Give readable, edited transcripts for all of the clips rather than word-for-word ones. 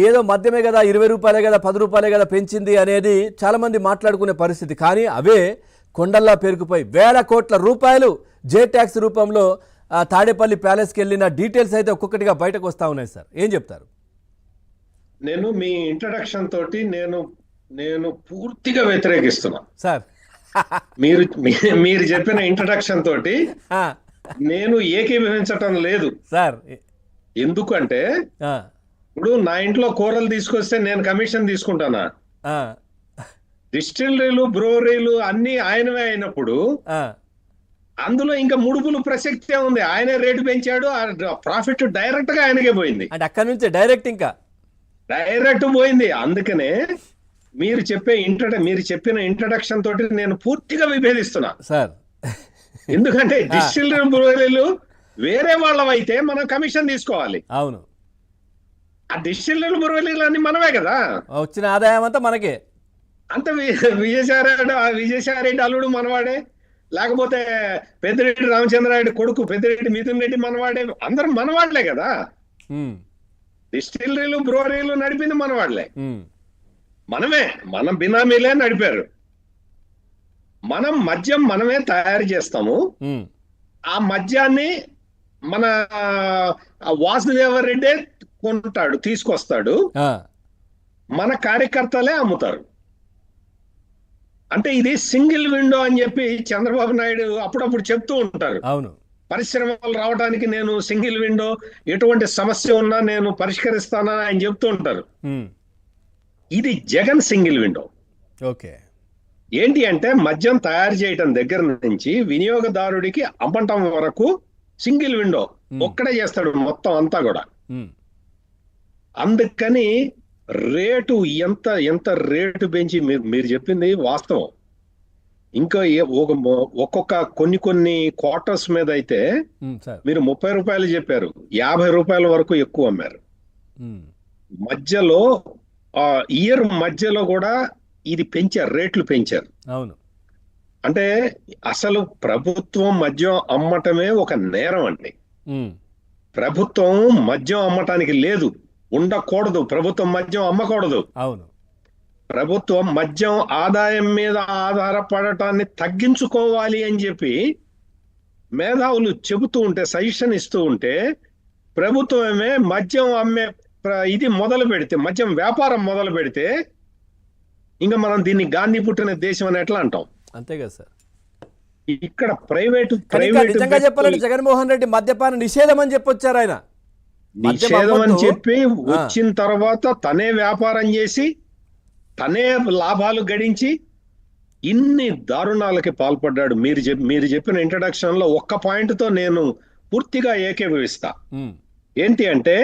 ఏదో మద్యమే కదా, 20 రూపాయలే కదా, 10 రూపాయలే కదా పెంచింది అనేది చాలా మంది మాట్లాడుకునే పరిస్థితి. కానీ అవే కొండల్లా పేరుకుపోయి వేల కోట్ల రూపాయలు జే ట్యాక్స్ రూపంలో తాడేపల్లి ప్యాలెస్కి వెళ్ళిన డీటెయిల్స్ అయితే ఒక్కొక్కటిగా బయటకు వస్తూ ఉన్నాయి. సార్ ఏం చెప్తారు? నేను మీ ఇంట్రడక్షన్ తోటి నేను పూర్తిగా వ్యతిరేకిస్తున్నా సార్. మీరు మీరు చెప్పిన ఇంట్రడక్షన్ తోటి నేను ఏకీభవించటం లేదు సార్. ఎందుకంటే ఇప్పుడు నా ఇంట్లో కూరలు తీసుకొస్తే నేను కమిషన్ తీసుకుంటానా? డిస్టిలరీలు బ్రూవరీలు అన్ని ఆయనవే అయినప్పుడు అందులో ఇంకా ముడుపులు ప్రసక్తే ఉంది. ఆయనే రేటు పెంచాడు, ప్రాఫిట్ డైరెక్ట్ గా ఆయనకే పోయింది. అంటే అక్కడి నుంచి డైరెక్ట్ పోయింది. అందుకనే మీరు చెప్పిన ఇంట్రడక్షన్ తోటి నేను పూర్తిగా విభేదిస్తున్నా సార్. ఎందుకంటే డిస్టిలరీ బ్రూవరీలు వేరే వాళ్ళవైతే మనం కమిషన్ తీసుకోవాలి. అవును. ఆ డిస్టిలరీ బ్రూవరీలు అన్ని మనమే కదా, వచ్చిన ఆదాయం అంతా మనకే. అంత విజయసాయిరెడ్డి అల్లుడు మనవాడే, లేకపోతే పెద్దిరెడ్డి రామచంద్రారెడ్డి కొడుకు పెద్దిరెడ్డి మిథున్ రెడ్డి మనవాడే, అందరం మనవాళ్లే కదా. డిస్టిలరీలు బ్రూవరీలు నడిపింది మనవాళ్లే, మన బినామీలే నడిపారు. మనం మద్యం మనమే తయారు చేస్తాము. ఆ మద్యాన్ని మన వాసుదేవరెడ్డే కొంటాడు, తీసుకొస్తాడు, మన కార్యకర్తలే అమ్ముతారు. అంటే ఇది సింగిల్ విండో అని చెప్పి చంద్రబాబు నాయుడు అప్పుడప్పుడు చెప్తూ ఉంటారు. అవును. పరిశ్రమలు రావడానికి నేను సింగిల్ విండో, ఎటువంటి సమస్య ఉన్నా నేను పరిష్కరిస్తానని ఆయన చెప్తూ ఉంటారు. ఇది జగన్ సింగిల్ విండో. ఓకే. ఏంటి అంటే మద్యం తయారు చేయటం దగ్గర నుంచి వినియోగదారుడికి అమ్మటం వరకు సింగిల్ విండో ఒక్కడే చేస్తాడు మొత్తం అంతా కూడా. అందుకని రేటు ఎంత రేటు పెంచి మీరు చెప్పింది వాస్తవం. ఇంకా ఒక్కొక్క కొన్ని క్వార్టర్స్ మీద అయితే మీరు 30 రూపాయలు చెప్పారు, 50 రూపాయల వరకు ఎక్కువ అమ్మారు. మధ్యలో ఇయర్ మధ్యలో కూడా ఇది పెంచారు, రేట్లు పెంచారు. అవును. అంటే అసలు ప్రభుత్వం మద్యం అమ్మటమే ఒక నేరం అండి. ప్రభుత్వం మద్యం అమ్మటానికి లేదు, ఉండకూడదు. ప్రభుత్వం మద్యం అమ్మకూడదు. అవును. ప్రభుత్వం మద్యం ఆదాయం మీద ఆధారపడటాన్ని తగ్గించుకోవాలి అని చెప్పి మేధావులు చెబుతూ ఉంటే, సజెషన్ ఇస్తూ ఉంటే, ప్రభుత్వమే మద్యం అమ్మే ఇది మొదలు పెడితే, మద్యం వ్యాపారం మొదలు పెడితే ఇంకా మనం దీన్ని గాంధీ పుట్టిన దేశం అని ఎట్లా అంటాం? అంతే కదా సార్. ఇక్కడ ప్రైవేట్ నిజంగా చెప్పాలంటే జగన్మోహన్ రెడ్డి మద్యపాన నిషేధం అని చెప్పొచ్చారు. ఆయన నిషేధం అని చెప్పి వచ్చిన తర్వాత తనే వ్యాపారం చేసి తనే లాభాలు గడించి ఇన్ని దారుణాలకి పాల్పడ్డాడు. మీరు చెప్పిన ఇంట్రడక్షన్ లో ఒక్క పాయింట్ తో నేను పూర్తిగా ఏకీభవిస్తా. ఏంటి అంటే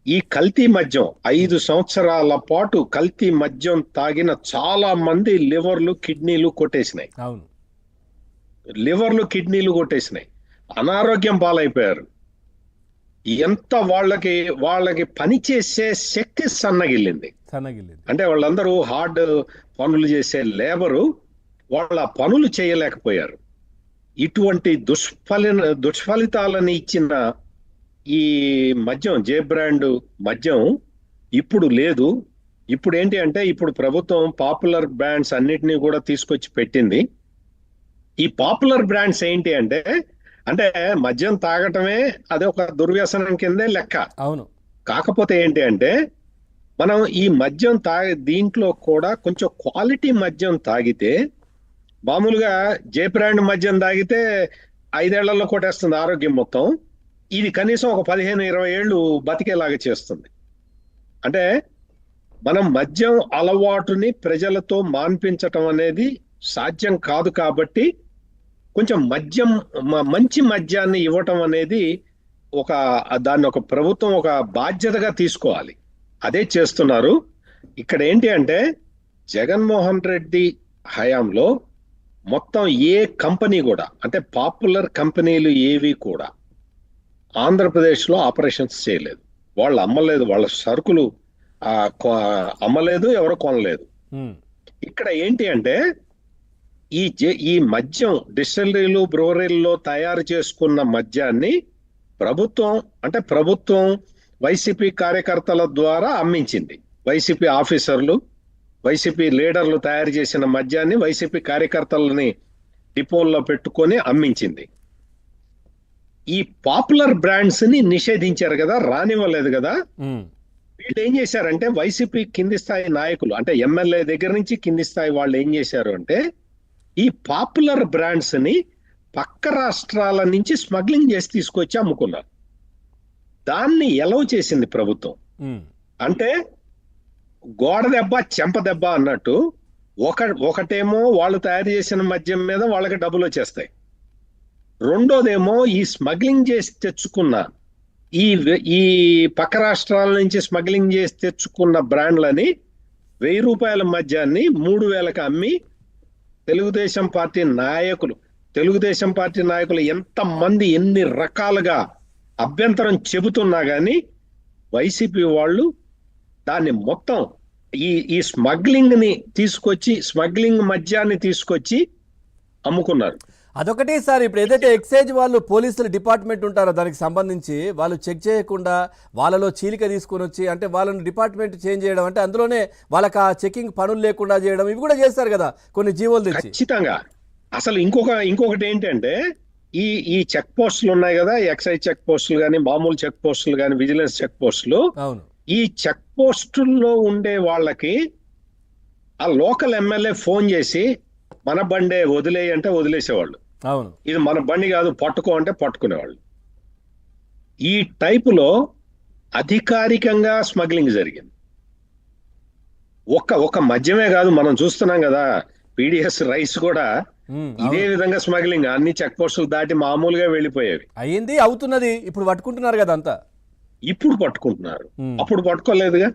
ఈ కల్తీ మద్యం 5 సంవత్సరాల పాటు కల్తీ మద్యం తాగిన చాలా మంది లివర్లు కిడ్నీలు కొట్టేసినాయి. అవును. లివర్లు కిడ్నీలు కొట్టేసినాయి, అనారోగ్యం పాలైపోయారు. ఎంత వాళ్ళకి పనిచేసే శక్తి సన్నగిల్లింది. అంటే వాళ్ళందరూ హార్డ్ పనులు చేసే లేబరు, వాళ్ళ పనులు చేయలేకపోయారు. ఇటువంటి దుష్ఫలితాలని ఇచ్చిన ఈ మద్యం, జే బ్రాండ్ మద్యం ఇప్పుడు లేదు. ఇప్పుడు ఏంటి అంటే ఇప్పుడు ప్రభుత్వం పాపులర్ బ్రాండ్స్ అన్నిటినీ కూడా తీసుకొచ్చి పెట్టింది. ఈ పాపులర్ బ్రాండ్స్ ఏంటి అంటే మద్యం తాగటమే అదే ఒక దుర్వ్యసనం కిందే లెక్క. అవును. కాకపోతే ఏంటి అంటే మనం ఈ మద్యం దీంట్లో కూడా కొంచెం క్వాలిటీ మద్యం తాగితే, మామూలుగా జే బ్రాండ్ మద్యం తాగితే 5 ఏళ్లలో కొట్టేస్తుంది ఆరోగ్యం మొత్తం. ఇది కనీసం ఒక 15-20 ఏళ్ళు బతికేలాగా చేస్తుంది. అంటే మనం మద్యం అలవాటుని ప్రజలతో మాన్పించటం అనేది సాధ్యం కాదు. కాబట్టి కొంచెం మంచి మద్యాన్ని ఇవ్వటం అనేది దాన్ని ఒక ప్రభుత్వం ఒక బాధ్యతగా తీసుకోవాలి. అదే చేస్తున్నారు. ఇక్కడ ఏంటి అంటే జగన్మోహన్ రెడ్డి హయాంలో మొత్తం ఏ కంపెనీ కూడా, అంటే పాపులర్ కంపెనీలు ఏవి కూడా ఆంధ్రప్రదేశ్ లో ఆపరేషన్స్ చేయలేదు. వాళ్ళు అమ్మలేదు, వాళ్ళ సరుకులు అమ్మలేదు, ఎవరు కొనలేదు. ఇక్కడ ఏంటి అంటే ఈ మద్యం డిస్టిలరీలు బ్రూవరీల్లో తయారు చేసుకున్న మద్యాన్ని ప్రభుత్వం వైసీపీ కార్యకర్తల ద్వారా అమ్మించింది. వైసీపీ ఆఫీసర్లు, వైసీపీ లీడర్లు తయారు చేసిన మద్యాన్ని వైసీపీ కార్యకర్తలని డిపోల్లో పెట్టుకొని అమ్మించింది. ఈ పాపులర్ బ్రాండ్స్ ని నిషేధించారు కదా, రానివ్వలేదు కదా. వీళ్ళు ఏం చేశారంటే వైసీపీ కింది స్థాయి నాయకులు, అంటే ఎమ్మెల్యే దగ్గర నుంచి కింది స్థాయి వాళ్ళు ఏం చేశారు అంటే ఈ పాపులర్ బ్రాండ్స్ ని పక్క రాష్ట్రాల నుంచి స్మగ్లింగ్ చేసి తీసుకొచ్చి అమ్ముకున్నారు. దాన్ని ఎలవ్ చేసింది ప్రభుత్వం. అంటే గోడ దెబ్బ చెంప దెబ్బ అన్నట్టు ఒకటేమో వాళ్ళు తయారు చేసిన మద్యం మీద వాళ్ళకి డబ్బులు వచ్చేస్తాయి. రెండోదేమో ఈ స్మగ్లింగ్ చేసి తెచ్చుకున్న ఈ పక్క రాష్ట్రాల నుంచి స్మగ్లింగ్ చేసి తెచ్చుకున్న బ్రాండ్లని 1000 రూపాయల మద్యాన్ని 3000కి అమ్మి తెలుగుదేశం పార్టీ నాయకులు ఎంతమంది ఎన్ని రకాలుగా అభ్యంతరం చెబుతున్నా గానీ వైసీపీ వాళ్ళు దాన్ని మొత్తం ఈ స్మగ్లింగ్ మద్యాన్ని తీసుకొచ్చి అమ్ముకున్నారు. అదొకటి సార్. ఇప్పుడు ఏదైతే ఎక్సైజ్ వాళ్ళు పోలీసులు డిపార్ట్మెంట్ ఉంటారో దానికి సంబంధించి వాళ్ళు చెక్ చేయకుండా వాళ్ళలో చీలిక తీసుకొని వచ్చి, అంటే వాళ్ళని డిపార్ట్మెంట్ చేంజ్ చేయడం, అంటే అందులోనే వాళ్ళకి ఆ చెకింగ్ పనులు లేకుండా చేయడం, ఇవి కూడా చేస్తారు కదా కొన్ని జీవోలు తెచ్చి. ఖచ్చితంగా. అసలు ఇంకొకటి ఏంటంటే ఈ చెక్ పోస్టులు ఉన్నాయి కదా, ఎక్సైజ్ చెక్ పోస్టులు కానీ, మామూలు చెక్ పోస్టులు కానీ, విజిలెన్స్ చెక్ పోస్టులు. అవును. ఈ చెక్ పోస్టుల్లో ఉండే వాళ్ళకి ఆ లోకల్ ఎమ్మెల్యే ఫోన్ చేసి మన బండే వదిలేయి అంటే వదిలేసేవాళ్ళు. అవును. ఇది మన బండి కాదు పట్టుకో అంటే పట్టుకునేవాళ్ళు. ఈ టైపులో అధికారికంగా స్మగ్లింగ్ జరిగింది. ఒక మద్యమే కాదు, మనం చూస్తున్నాం కదా, పీడిఎస్ రైస్ కూడా ఇదే విధంగా స్మగ్లింగ్ అన్ని చెక్ పోస్టులు దాటి మామూలుగా వెళ్ళిపోయేవి. అయ్యింది, అవుతున్నది. ఇప్పుడు పట్టుకుంటున్నారు కదా అంతా. ఇప్పుడు పట్టుకుంటున్నారు, అప్పుడు పట్టుకోలేదుగా.